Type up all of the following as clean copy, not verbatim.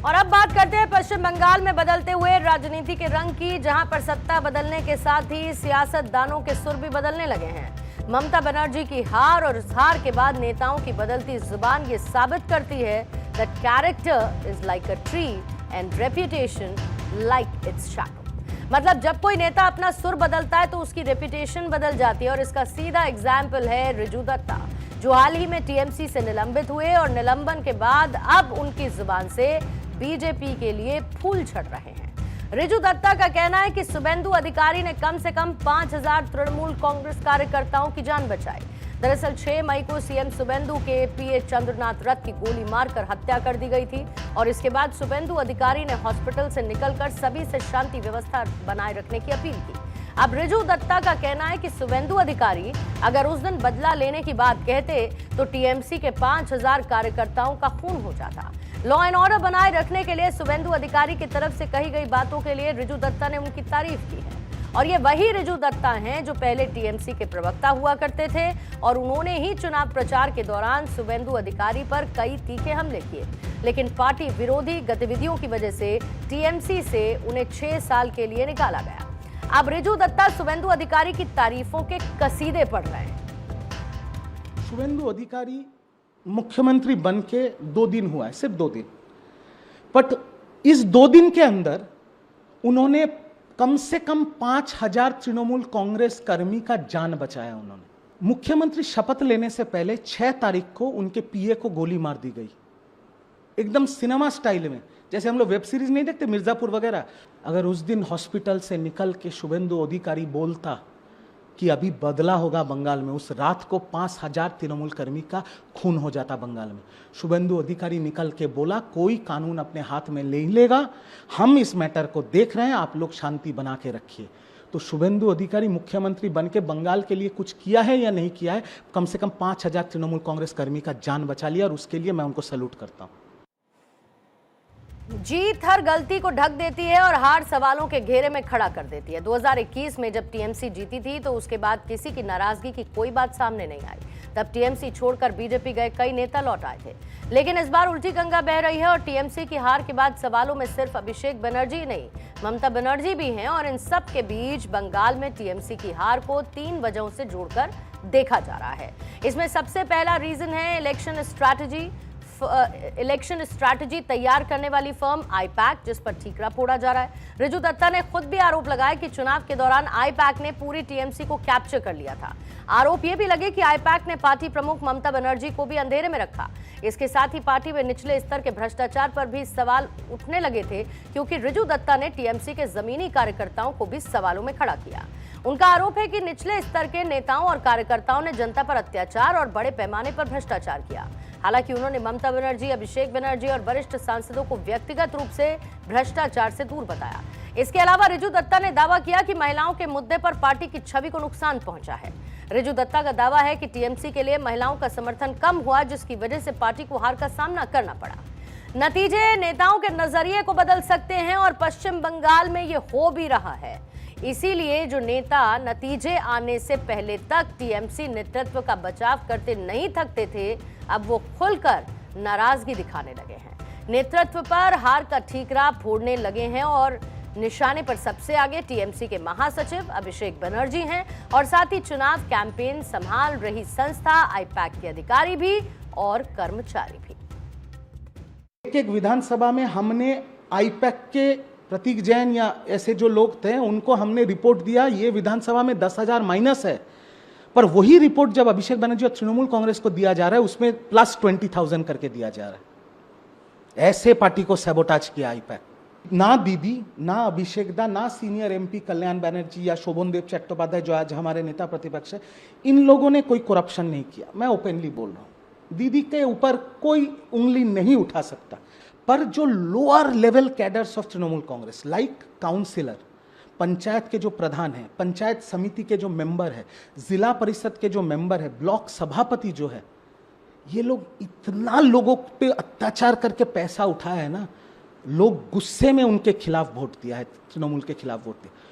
और अब बात करते हैं पश्चिम बंगाल में बदलते हुए राजनीति के रंग की, जहां पर सत्ता बदलने के साथ ही सियासतदानों के सुर भी बदलने लगे हैं। ममता बनर्जी की हार और इस हार के बाद नेताओं की बदलती जुबान ये साबित करती है that character is like a tree and reputation like it's shadow. मतलब जब कोई नेता अपना सुर बदलता है तो उसकी रेप्यूटेशन बदल जाती है, और इसका सीधा एग्जाम्पल है रिजू दत्ता, जो हाल ही में टीएमसी से निलंबित हुए और निलंबन के बाद अब उनकी जुबान से बीजेपी के लिए फूल झड़ रहे हैं। रिजू दत्ता का कहना है कि शुभेंदु अधिकारी ने कम से कम 5000 तृणमूल कांग्रेस कार्यकर्ताओं की जान बचाई। दरअसल 6 मई को सीएम शुभेंदु के पीए चंद्रनाथ रथ की गोली मारकर हत्या कर दी गई थी, और इसके बाद शुभेंदु अधिकारी ने हॉस्पिटल से निकलकर सभी से शांति व्यवस्था बनाए रखने की अपील की। अब रिजू दत्ता का कहना है कि शुभेंदु अधिकारी अगर उस दिन बदला लेने की बात कहते तो टीएमसी के 5000 कार्यकर्ताओं का खून हो जाता। लॉ एंड ऑर्डर बनाए रखने के लिए शुभेंदु अधिकारी की तरफ से कही गई बातों के लिए रिजू दत्ता ने उनकी तारीफ की है। और ये वही रिजू दत्ता हैं जो पहले टीएमसी के प्रवक्ता हुआ करते थे, और उन्होंने ही चुनाव प्रचार के दौरान शुभेंदु अधिकारी पर कई तीखे हमले किए, लेकिन पार्टी विरोधी गतिविधियों की वजह से टीएमसी से उन्हें 6 साल के लिए निकाला गया। अब रिजू दत्ता शुभेंदु अधिकारी की तारीफों के कसीदे पढ़ रहे हैं। शुभेंदु अधिकारी मुख्यमंत्री बन के 2 दिन हुआ है, सिर्फ 2 दिन, बट इस 2 दिन के अंदर उन्होंने कम से कम 5000 तृणमूल कांग्रेस कर्मी का जान बचाया। उन्होंने मुख्यमंत्री शपथ लेने से पहले 6 तारीख को उनके पीए को गोली मार दी गई, एकदम सिनेमा स्टाइल में, जैसे हम लोग वेब सीरीज नहीं देखते मिर्जापुर वगैरह। अगर उस दिन हॉस्पिटल से निकल के शुभेंदु अधिकारी बोलता कि अभी बदला होगा बंगाल में, उस रात को 5000 तृणमूल कर्मी का खून हो जाता बंगाल में। शुभेंदु अधिकारी निकल के बोला कोई कानून अपने हाथ में ले लेगा, हम इस मैटर को देख रहे हैं, आप लोग शांति बना के रखिए। तो शुभेंदु अधिकारी मुख्यमंत्री बन के बंगाल के लिए कुछ किया है या नहीं किया है? कम से कम 5000 तृणमूल कांग्रेस कर्मी का जान बचा लिया, और उसके लिए मैं उनको सैल्यूट करता हूँ। जीत हर गलती को ढक देती है और हार सवालों के घेरे में खड़ा कर देती है। 2021 में जब टीएमसी जीती थी तो उसके बाद किसी की नाराजगी की कोई बात सामने नहीं आई। तब टीएमसी छोड़कर बीजेपी गए कई नेता लौट आए थे, लेकिन इस बार उल्टी गंगा बह रही है, और टीएमसी की हार के बाद सवालों में सिर्फ अभिषेक बनर्जी नहीं, ममता बनर्जी भी हैं। और इन सब के बीच बंगाल में टीएमसी की हार को 3 वजहों से जोड़कर देखा जा रहा है। इसमें सबसे पहला रीजन है इलेक्शन स्ट्रैटेजी तैयार करने वाली फर्म आईपैक, जिस पर ठीकरा फोड़ा जा रहा है। रिजू दत्ता ने खुद भी आरोप लगाया कि चुनाव के दौरान आईपैक ने पूरी टीएमसी को कैप्चर कर लिया था। आरोप यह भी लगे कि आईपैक ने पार्टी प्रमुख ममता बनर्जी को भी अंधेरे में रखा। इसके साथ ही पार्टी में निचले स्तर के भ्रष्टाचार पर भी सवाल उठने लगे थे, क्योंकि रिजू दत्ता ने टीएमसी के जमीनी कार्यकर्ताओं को भी सवालों में खड़ा किया। उनका आरोप है कि निचले स्तर के नेताओं और कार्यकर्ताओं ने जनता पर अत्याचार और बड़े पैमाने पर भ्रष्टाचार किया। हालांकि उन्होंने ममता बनर्जी, अभिषेक बनर्जी और वरिष्ठ सांसदों को व्यक्तिगत रूप से भ्रष्टाचार से दूर बताया। इसके अलावा रिजू दत्ता ने दावा किया कि महिलाओं के मुद्दे पर पार्टी की छवि को नुकसान पहुंचा है। रिजू दत्ता का दावा है कि टीएमसी के लिए महिलाओं का समर्थन कम हुआ, जिसकी वजह से पार्टी को हार का सामना करना पड़ा। नतीजे नेताओं के नजरिए को बदल सकते हैं, और पश्चिम बंगाल में ये हो भी रहा है। इसीलिए जो नेता नतीजे आने से पहले तक टीएमसी नेतृत्व का बचाव करते नहीं थकते थे, अब वो खुलकर नाराजगी दिखाने लगे हैं। नेतृत्व पर हार का ठीकरा फोड़ने लगे हैं, और निशाने पर सबसे आगे टीएमसी के महासचिव अभिषेक बनर्जी हैं, और साथ ही चुनाव कैंपेन संभाल रही संस्था आईपैक के अधिकारी भी और कर्मचारी भी। एक विधानसभा में हमने आईपैक के प्रतीक जैन या ऐसे जो लोग थे उनको हमने रिपोर्ट दिया, ये विधानसभा में 10,000 माइनस है, पर वही रिपोर्ट जब अभिषेक बनर्जी और तृणमूल कांग्रेस को दिया जा रहा है उसमें प्लस 20,000 करके दिया जा रहा है। ऐसे पार्टी को सैबोटाज किया आईपैक। ना दीदी, ना अभिषेक दा, ना सीनियर एमपी कल्याण बनर्जी या शोभनदेव चट्टोपाध्याय जो आज हमारे नेता प्रतिपक्ष है, इन लोगों ने कोई करप्शन नहीं किया। मैं ओपनली बोल रहा हूं, दीदी के ऊपर कोई उंगली नहीं उठा सकता, पर जो lower level cadres of Trinamool Congress like councillor, panchayat के जो प्रधान है, पंचायत समिति के जो मेंबर है, जिला परिषद के जो मेंबर है, ब्लॉक सभापति जो है, ये लोग इतना लोगों पे अत्याचार करके पैसा उठाया है ना, लोग गुस्से में उनके खिलाफ वोट दिया है, तृणमूल के खिलाफ वोट दिया।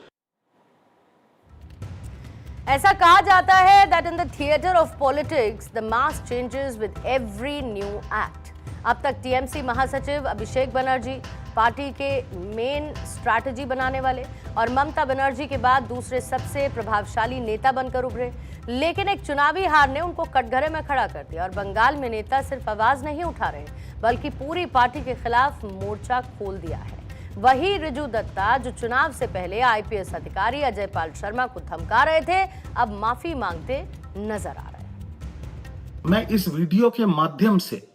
ऐसा कहा जाता है that in the theater of politics the mask changes with every new act. अब तक टीएमसी महासचिव अभिषेक बनर्जी पार्टी के मेन स्ट्रैटेजी बनाने वाले और ममता बनर्जी के बाद दूसरे सबसे प्रभावशाली नेता बनकर उभरे, लेकिन एक चुनावी हार ने उनको कटघरे में खड़ा कर दिया और बंगाल में नेता सिर्फ आवाज नहीं उठा रहे बल्कि पूरी पार्टी के खिलाफ मोर्चा खोल दिया है। वही रिजू दत्ता जो चुनाव से पहले आईपीएस अधिकारी अजय पाल शर्मा को धमका रहे थे, अब माफी मांगते नजर आ रहे हैं। मैं इस वीडियो के माध्यम से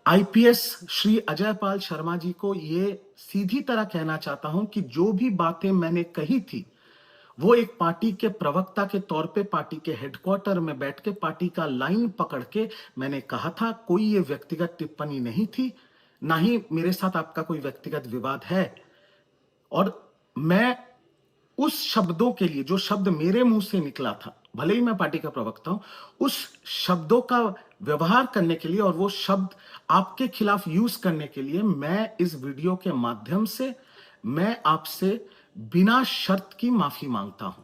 आईपीएस श्री अजय पाल शर्मा जी को ये सीधी तरह कहना चाहता हूं कि जो भी बातें मैंने कही थी वो एक पार्टी के प्रवक्ता के तौर पे पार्टी के हेडक्वार्टर में बैठ के पार्टी का लाइन पकड़ के मैंने कहा था। कोई ये व्यक्तिगत टिप्पणी नहीं थी, ना ही मेरे साथ आपका कोई व्यक्तिगत विवाद है। और मैं उस शब्दों के लिए, जो शब्द मेरे मुंह से निकला था, भले ही मैं पार्टी का प्रवक्ता हूं, उस शब्दों का व्यवहार करने के लिए और वो शब्द आपके खिलाफ यूज करने के लिए मैं इस वीडियो के माध्यम से मैं आपसे बिना शर्त की माफी मांगता हूं।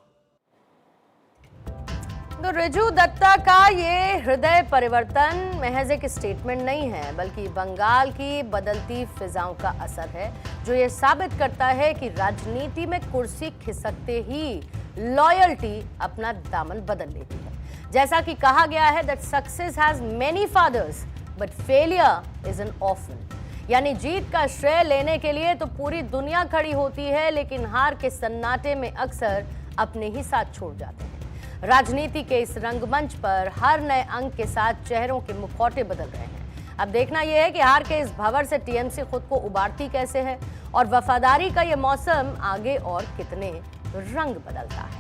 तो रिजू दत्ता का ये हृदय परिवर्तन महज एक स्टेटमेंट नहीं है बल्कि बंगाल की बदलती फिजाओं का असर है, जो ये साबित करता है कि राजनीति में कुर्सी खिसकते ही लॉयल्टी अपना दामन बदल लेती है। जैसा कि कहा गया है that success has many fathers but failure is an orphan, यानी जीत का श्रेय लेने के लिए तो पूरी दुनिया खड़ी होती है, लेकिन हार के सन्नाटे में अक्सर अपने ही साथ छोड़ जाते हैं। राजनीति के इस रंगमंच पर हर नए अंक के साथ चेहरों के मुखौटे बदल रहे हैं। अब देखना यह है कि हार के इस भंवर से टीएमसी खुद को उबारती कैसे है और वफादारी का यह मौसम आगे और कितने रंग बदलता है।